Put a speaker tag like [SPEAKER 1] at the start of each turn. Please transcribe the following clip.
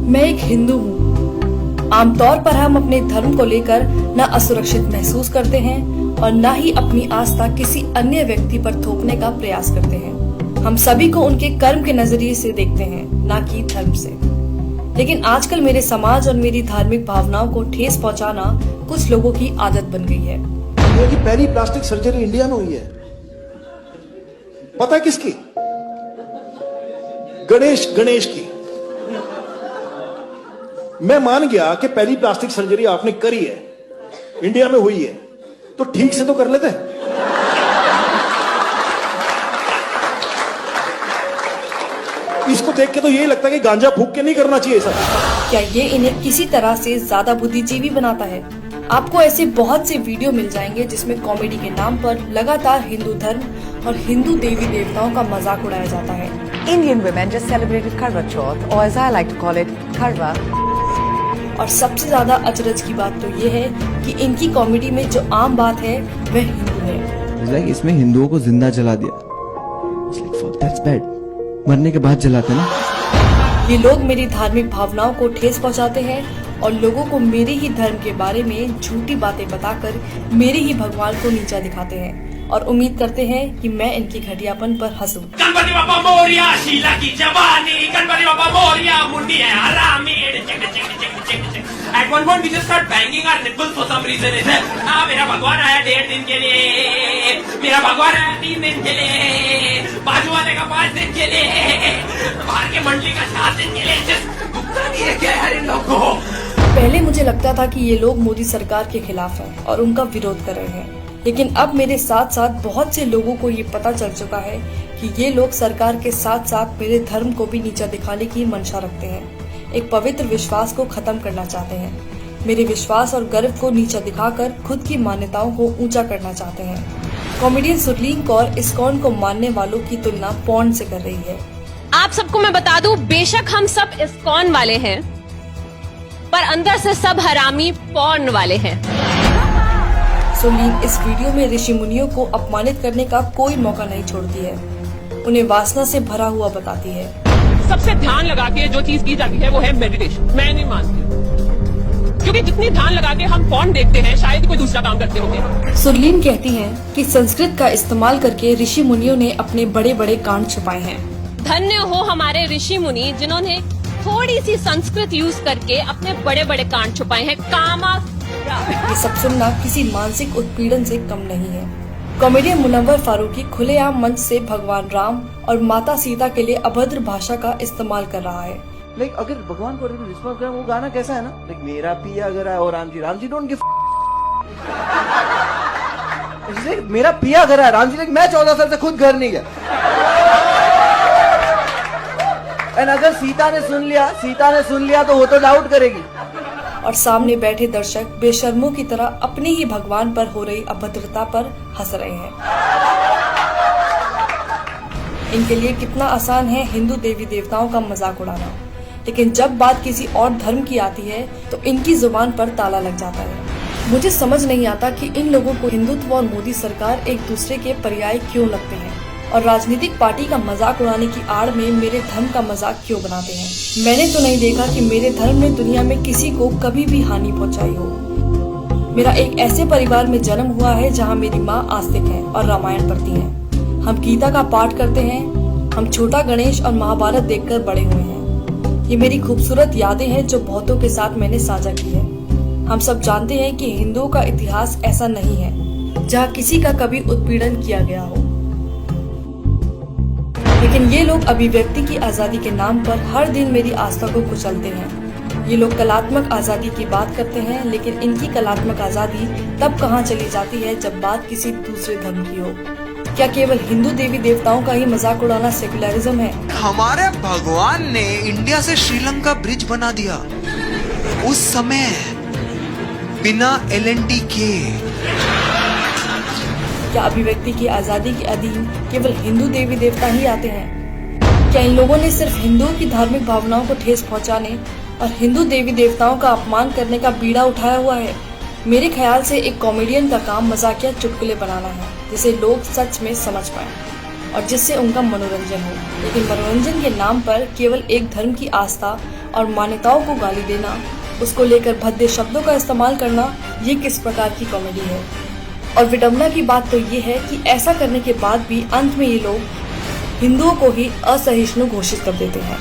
[SPEAKER 1] मैं एक हिंदू हूँ। आमतौर पर हम अपने धर्म को लेकर न असुरक्षित महसूस करते हैं और न ही अपनी आस्था किसी अन्य व्यक्ति पर थोपने का प्रयास करते हैं। हम सभी को उनके कर्म के नजरिए से देखते हैं, न कि धर्म से। लेकिन आजकल मेरे समाज और मेरी धार्मिक भावनाओं को ठेस पहुंचाना कुछ लोगों की आदत बन गई है।
[SPEAKER 2] इंडिया की पहली प्लास्टिक सर्जरी इंडिया में हुई है, पता है किसकी? गणेश की। मैं मान गया कि पहली प्लास्टिक सर्जरी आपने करी है, इंडिया में हुई है, तो ठीक से तो कर लेते। इसको देख के तो यही लगता है कि गांजा फूक के नहीं करना चाहिए सर।
[SPEAKER 1] क्या ये इन्हें किसी तरह से ज्यादा बुद्धिजीवी बनाता है? आपको ऐसे बहुत से वीडियो मिल जाएंगे जिसमें कॉमेडी के नाम पर लगातार हिंदू धर्म और हिंदू देवी देवताओं का मजाक उड़ाया जाता है।
[SPEAKER 3] Indian women just celebrated Karwa Chauth, or as I like to call it, Karwa.
[SPEAKER 1] और सबसे ज्यादा अचरज की बात तो ये है कि इनकी कॉमेडी में जो आम बात है वह हिंदू है।
[SPEAKER 4] इसमें हिंदुओं को जिंदा जला दिया। Fuck, that's bad. मरने के बाद जलाते ना।
[SPEAKER 1] ये लोग मेरी धार्मिक भावनाओं को ठेस पहुंचाते हैं और लोगों को मेरे ही धर्म के बारे में झूठी बातें बताकर मेरे ही भगवान को नीचा दिखाते हैं और उम्मीद करते हैं कि मैं इनकी घटियापन पर हंसूं।
[SPEAKER 5] गणपति बाप्पा मोरिया, शीला की जवानी, गणपति बाप्पा मोरिया, मुंडी है हरामी। At one point we just start banging our nipples for some reason. मेरा भगवान आया 1.5 दिन के लिए, मेरा भगवान आया 3 दिन के लिए, बाजू वाले का 5 दिन के लिए, बाहर के मंडली का 7 दिन के लिए। भुगतान नहीं है क्या यार इन लोगों को?
[SPEAKER 1] पहले मुझे लगता था कि ये लोग मोदी सरकार के खिलाफ हैं और उनका विरोध कर रहे हैं, लेकिन अब मेरे साथ साथ बहुत से लोगों को ये पता चल चुका है कि ये लोग सरकार के साथ साथ मेरे धर्म को भी नीचा दिखाने की मंशा रखते हैं। एक पवित्र विश्वास को खत्म करना चाहते हैं। मेरे विश्वास और गर्व को नीचा दिखाकर खुद की मान्यताओं को ऊंचा करना चाहते हैं। कॉमेडियन सुरलीन कौर इस्कॉन को मानने वालों की तुलना पॉर्न से कर रही है।
[SPEAKER 6] आप सबको मैं बता दूं, बेशक हम सब इस्कॉन वाले हैं, पर अंदर से सब हरामी पॉर्न वाले हैं।
[SPEAKER 1] सुरलीन इस वीडियो में ऋषि मुनियों को अपमानित करने का कोई मौका नहीं छोड़ती है, उन्हें वासना से भरा हुआ बताती है।
[SPEAKER 7] सबसे ध्यान लगा के जो चीज की जाती है वो है मेडिटेशन। मैं नहीं मानती, क्योंकि जितनी ध्यान लगा के हम फोन देखते हैं शायद कोई दूसरा काम करते होंगे।
[SPEAKER 1] सुरलीन कहती हैं कि संस्कृत का इस्तेमाल करके ऋषि मुनियों ने अपने बड़े बड़े कांड छुपाए हैं।
[SPEAKER 6] धन्य हो हमारे ऋषि मुनि जिन्होंने थोड़ी सी संस्कृत यूज करके अपने बड़े बड़े कांड छुपाए हैं। कामा
[SPEAKER 1] ये सब सुनना किसी मानसिक उत्पीड़न से कम नहीं है। कॉमेडियन मुनव्वर फारूकी खुलेआम मंच से भगवान राम और माता सीता के लिए अभद्र भाषा का इस्तेमाल कर रहा है।
[SPEAKER 2] लाइक अगर भगवान को रिस्पॉन्स करें, वो गाना कैसा है ना, लाइक मेरा पिया अगर है और राम जी डोंट गिव। मेरा पिया घर है, राम जी लाइक मैं 14 साल से खुद घर नहीं गया। एंड अगर सीता ने सुन लिया तो वो तो डाउट करेगी।
[SPEAKER 1] और सामने बैठे दर्शक बेशर्मों की तरह अपने ही भगवान पर हो रही अभद्रता पर हंस रहे हैं। इनके लिए कितना आसान है हिंदू देवी देवताओं का मजाक उड़ाना, लेकिन जब बात किसी और धर्म की आती है तो इनकी जुबान पर ताला लग जाता है। मुझे समझ नहीं आता कि इन लोगों को हिंदुत्व और मोदी सरकार एक दूसरे के पर्याय क्यों लगते हैं और राजनीतिक पार्टी का मजाक उड़ाने की आड़ में मेरे धर्म का मजाक क्यों बनाते हैं। मैंने तो नहीं देखा कि मेरे धर्म ने दुनिया में किसी को कभी भी हानि पहुंचाई हो। मेरा एक ऐसे परिवार में जन्म हुआ है जहां मेरी माँ आस्तिक है और रामायण पढ़ती है। हम गीता का पाठ करते हैं। हम छोटा गणेश और महाभारत देखकर बड़े हुए हैं। ये मेरी खूबसूरत यादें हैं जो बहुतों के साथ मैंने साझा की है। हम सब जानते हैं कि हिंदुओं का इतिहास ऐसा नहीं है जहाँ किसी का कभी उत्पीड़न किया गया हो, लेकिन ये लोग अभिव्यक्ति की आजादी के नाम पर हर दिन मेरी आस्था को कुचलते हैं। ये लोग कलात्मक आजादी की बात करते हैं, लेकिन इनकी कलात्मक आजादी तब कहाँ चली जाती है जब बात किसी दूसरे धर्म की हो। क्या केवल हिंदू देवी देवताओं का ही मजाक उड़ाना सेकुलरिज्म है?
[SPEAKER 8] हमारे भगवान ने इंडिया से श्रीलंका ब्रिज बना दिया उस समय बिना LNT के।
[SPEAKER 1] क्या अभिव्यक्ति की आजादी के अधीन केवल हिंदू देवी देवता ही आते हैं? क्या इन लोगों ने सिर्फ हिंदुओं की धार्मिक भावनाओं को ठेस पहुंचाने और हिंदू देवी देवताओं का अपमान करने का बीड़ा उठाया हुआ है? मेरे ख्याल से एक कॉमेडियन का काम मजाकिया चुटकुले बनाना है जिसे लोग सच में समझ पाएं और जिससे उनका मनोरंजन हो, लेकिन मनोरंजन के नाम पर केवल एक धर्म की आस्था और मान्यताओं को गाली देना, उसको लेकर भद्दे शब्दों का इस्तेमाल करना, ये किस प्रकार की कॉमेडी है। और विडंबना की बात तो ये है कि ऐसा करने के बाद भी अंत में ये लोग हिंदुओं को ही असहिष्णु घोषित कर देते हैं।